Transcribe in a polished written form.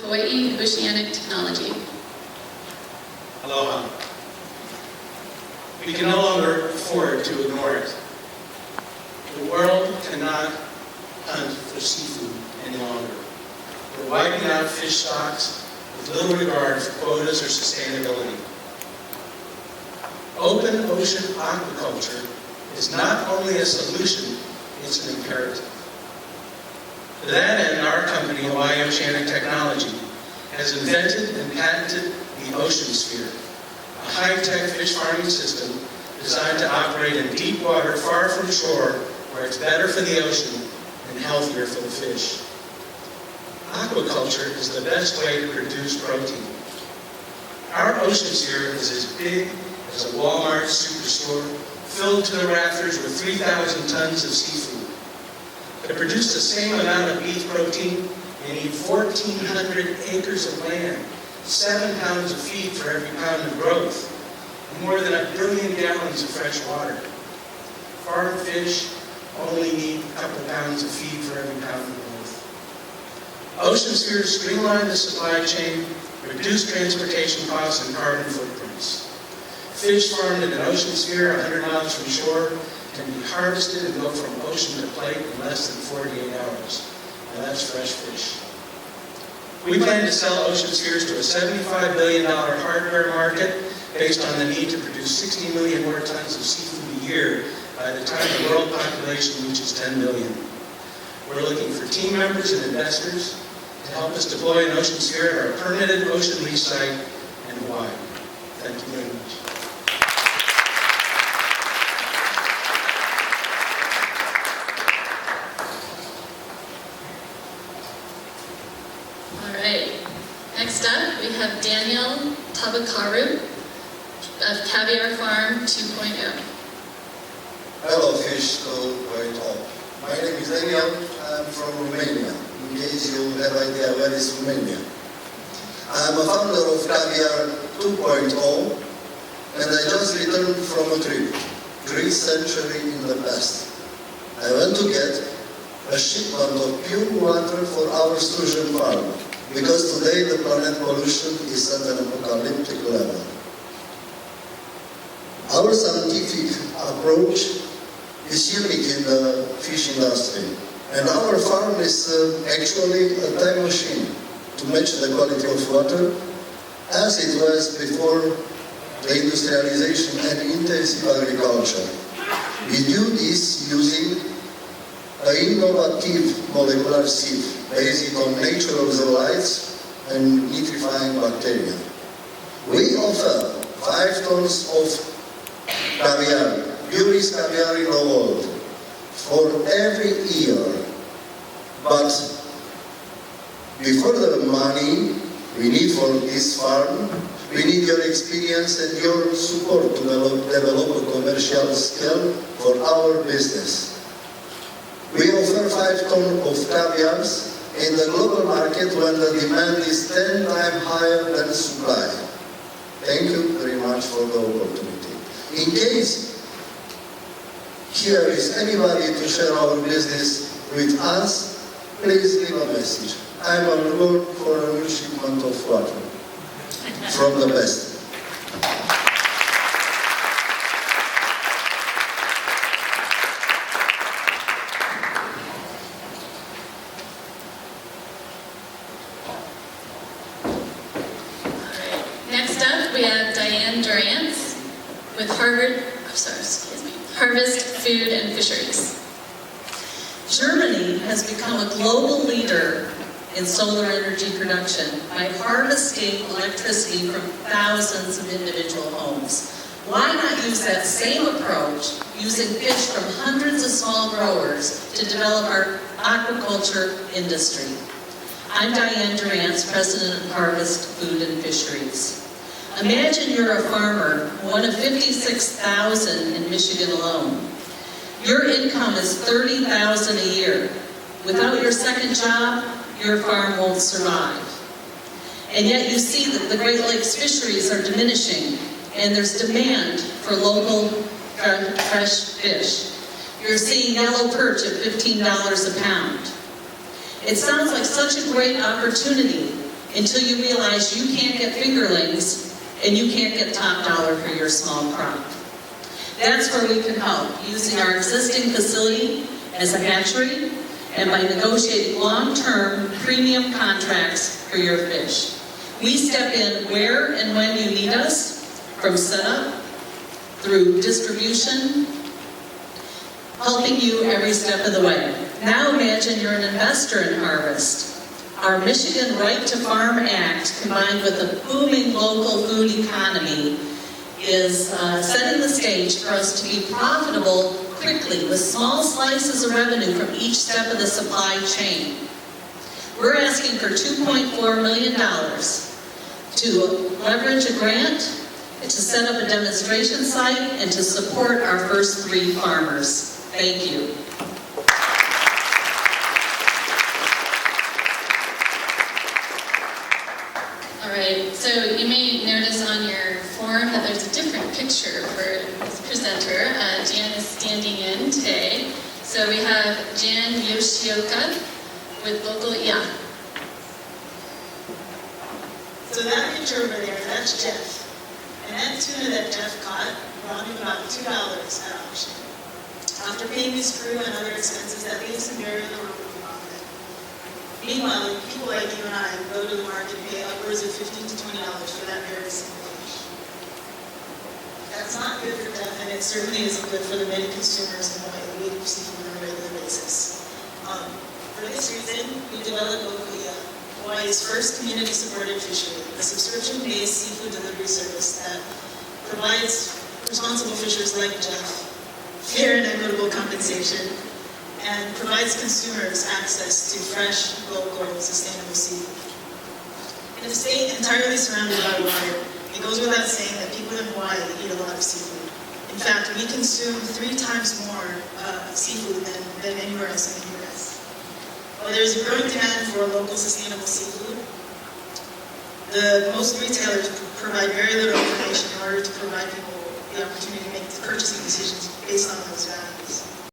Hawaii and Oceanic Technology. Aloha. We can no longer afford to ignore it. The world cannot hunt for seafood any longer. We're wiping out fish stocks with little regard for quotas or sustainability. Open ocean aquaculture is not only a solution, it's an imperative. To that end, our company, Hawaii Oceanic Technology, has invented and patented the Ocean Sphere, a high-tech fish farming system designed to operate in deep water far from shore, where it's better for the ocean and healthier for the fish. Aquaculture is the best way to produce protein. Our Ocean Sphere is as big as a Walmart superstore, filled to the rafters with 3,000 tons of seafood. To produce the same amount of beef protein, you need 1,400 acres of land, 7 pounds of feed for every pound of growth, and more than 1 billion gallons of fresh water. Farm fish only need a couple pounds of feed for every pound of growth. Ocean Spheres streamline the supply chain, reduce transportation costs and carbon footprints. Fish farmed in an Ocean Sphere 100 miles from shore can be harvested and go from ocean to plate in less than 48 hours. Now that's fresh fish. We plan to sell Ocean Spheres to a $75 billion hardware market based on the need to produce 60 million more tons of seafood a year by the time the world population reaches 10 billion. We're looking for team members and investors to help us deploy an Ocean Sphere at our permitted ocean lease site in Hawaii. Thank you very much. Next up, we have Daniel Tabakaru of Caviar Farm 2.0. Hello, Fish 2.0. My name is Daniel. I'm from Romania. In case you have idea where is Romania. I'm a founder of Caviar 2.0, and I just returned from a trip, 3 centuries in the past. I went to get a shipment of pure water for our Sturgeon farm, because today the planet pollution is at an apocalyptic level. Our scientific approach is unique in the fish industry, and our farm is actually a time machine to match the quality of water as it was before the industrialization and intensive agriculture. We do this using an innovative molecular sieve based on natural zeolites and nitrifying bacteria. We offer 5 tons of caviar, purest caviar in the world, for every year. But before the money we need for this farm, we need your experience and your support to develop a commercial scale for our business. We offer 5 tons of caviars in the global market when the demand is 10 times higher than supply. Thank you very much for the opportunity. In case here is anybody to share our business with us, please leave a message. I'm on board for a new shipment of water from the best. With Harvest Food and Fisheries. Germany has become a global leader in solar energy production by harvesting electricity from thousands of individual homes. Why not use that same approach, using fish from hundreds of small growers to develop our aquaculture industry? I'm Diane Durantz, President of Harvest Food and Fisheries. Imagine you're a farmer, one of 56,000 in Michigan alone. Your income is $30,000 a year. Without your second job, your farm won't survive. And yet you see that the Great Lakes fisheries are diminishing, and there's demand for local fresh fish. You're seeing yellow perch at $15 a pound. It sounds like such a great opportunity, until you realize you can't get fingerlings and you can't get top dollar for your small crop. That's where we can help, using our existing facility as a hatchery and by negotiating long-term premium contracts for your fish. We step in where and when you need us, from setup through distribution, helping you every step of the way. Now imagine you're an investor in harvest. Our Michigan Right to Farm Act, combined with a booming local food economy, is setting the stage for us to be profitable quickly with small slices of revenue from each step of the supply chain. We're asking for $2.4 million to leverage a grant, to set up a demonstration site, and to support our first 3 farmers. Thank you. All right, so you may notice on your form that there's a different picture for this presenter. Jan is standing in today. So we have Jan Yoshioka with local, So that picture over there, that's Jeff. And that tuna that Jeff caught brought him about $2 at auction. After paying his crew and other expenses, that leaves him very little room for profit. Meanwhile, people like you and I go to the market and pay upwards of $15 to $20 for that very single fish. That's not good for Jeff, and it certainly isn't good for the many consumers in Hawaii who eat seafood on a regular basis. For this reason, we developed Okuya, Hawaii's first community-supported fishery, a subscription-based seafood delivery service that provides responsible fishers like Jeff fair and equitable compensation and provides consumers access to fresh, local, sustainable seafood. In a state entirely surrounded by water, it goes without saying that people in Hawaii eat a lot of seafood. In fact, we consume 3 times more seafood than anywhere else in the U.S. While there is a growing demand for local sustainable seafood, most retailers provide very little information in order to provide people the opportunity to make purchasing decisions based on those values.